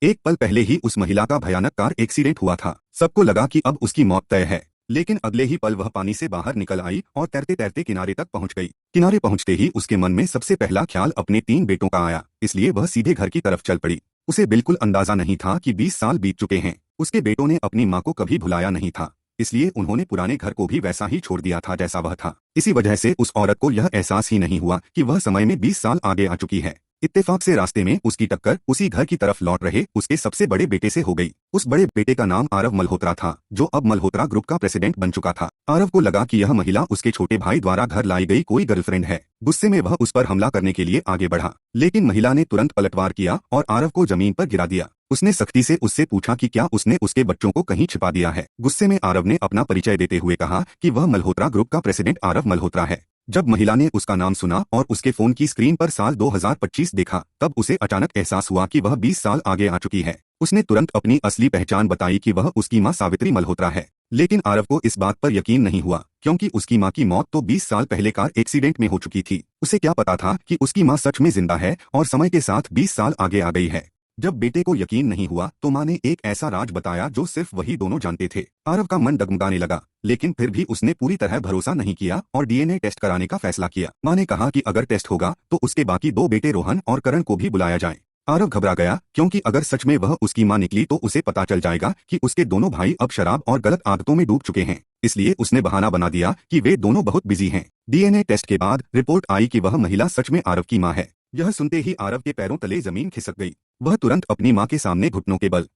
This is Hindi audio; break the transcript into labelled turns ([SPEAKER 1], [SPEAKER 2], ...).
[SPEAKER 1] एक पल पहले ही उस महिला का भयानक कार एक्सीडेंट हुआ था। सबको लगा कि अब उसकी मौत तय है, लेकिन अगले ही पल वह पानी से बाहर निकल आई और तैरते तैरते किनारे तक पहुंच गई। किनारे पहुंचते ही उसके मन में सबसे पहला ख्याल अपने 3 बेटों का आया, इसलिए वह सीधे घर की तरफ चल पड़ी। उसे बिल्कुल अंदाजा नहीं था कि 20 साल बीत चुके हैं। उसके बेटों ने अपनी माँ को कभी भुलाया नहीं था, इसलिए उन्होंने पुराने घर को भी वैसा ही छोड़ दिया था जैसा वह था। इसी वजह से उस औरत को यह एहसास ही नहीं हुआ कि वह समय में 20 साल आगे आ चुकी है। इत्तेफाक से रास्ते में उसकी टक्कर उसी घर की तरफ लौट रहे उसके सबसे बड़े बेटे से हो गई। उस बड़े बेटे का नाम आरव मल्होत्रा था, जो अब मल्होत्रा ग्रुप का प्रेसिडेंट बन चुका था। आरव को लगा कि यह महिला उसके छोटे भाई द्वारा घर लाई गई कोई गर्लफ्रेंड है। गुस्से में वह उस पर हमला करने के लिए आगे बढ़ा, लेकिन महिला ने तुरंत पलटवार किया और आरव को जमीन पर गिरा दिया। उसने सख्ती से उससे पूछा कि क्या उसने उसके बच्चों को कहीं छिपा दिया है। गुस्से में आरव ने अपना परिचय देते हुए कहा कि वह मल्होत्रा ग्रुप का प्रेसिडेंट आरव मल्होत्रा है। जब महिला ने उसका नाम सुना और उसके फोन की स्क्रीन पर साल 2025 देखा, तब उसे अचानक एहसास हुआ कि वह 20 साल आगे आ चुकी है। उसने तुरंत अपनी असली पहचान बताई कि वह उसकी मां सावित्री मल्होत्रा है। लेकिन आरव को इस बात पर यकीन नहीं हुआ, क्योंकि उसकी मां की मौत तो 20 साल पहले कार एक्सीडेंट में हो चुकी थी। उसे क्या पता था कि उसकी मां सच में जिंदा है और समय के साथ 20 साल आगे आ गई है। जब बेटे को यकीन नहीं हुआ तो मां ने एक ऐसा राज बताया जो सिर्फ वही दोनों जानते थे। आरव का मन डगमगाने लगा, लेकिन फिर भी उसने पूरी तरह भरोसा नहीं किया और डीएनए टेस्ट कराने का फैसला किया। मां ने कहा कि अगर टेस्ट होगा तो उसके बाकी 2 बेटे रोहन और करण को भी बुलाया जाए। आरव घबरा गया, क्योंकि अगर सच में वह उसकी मां निकली तो उसे पता चल जाएगा कि उसके दोनों भाई अब शराब और गलत आदतों में डूब चुके हैं। इसलिए उसने बहाना बना दिया कि वे दोनों बहुत बिजी हैं। डीएनए टेस्ट के बाद रिपोर्ट आई कि वह महिला सच में आरव की मां है। यह सुनते ही आरव के पैरों तले जमीन खिसक गई। वह तुरंत अपनी मां के सामने घुटनों के बल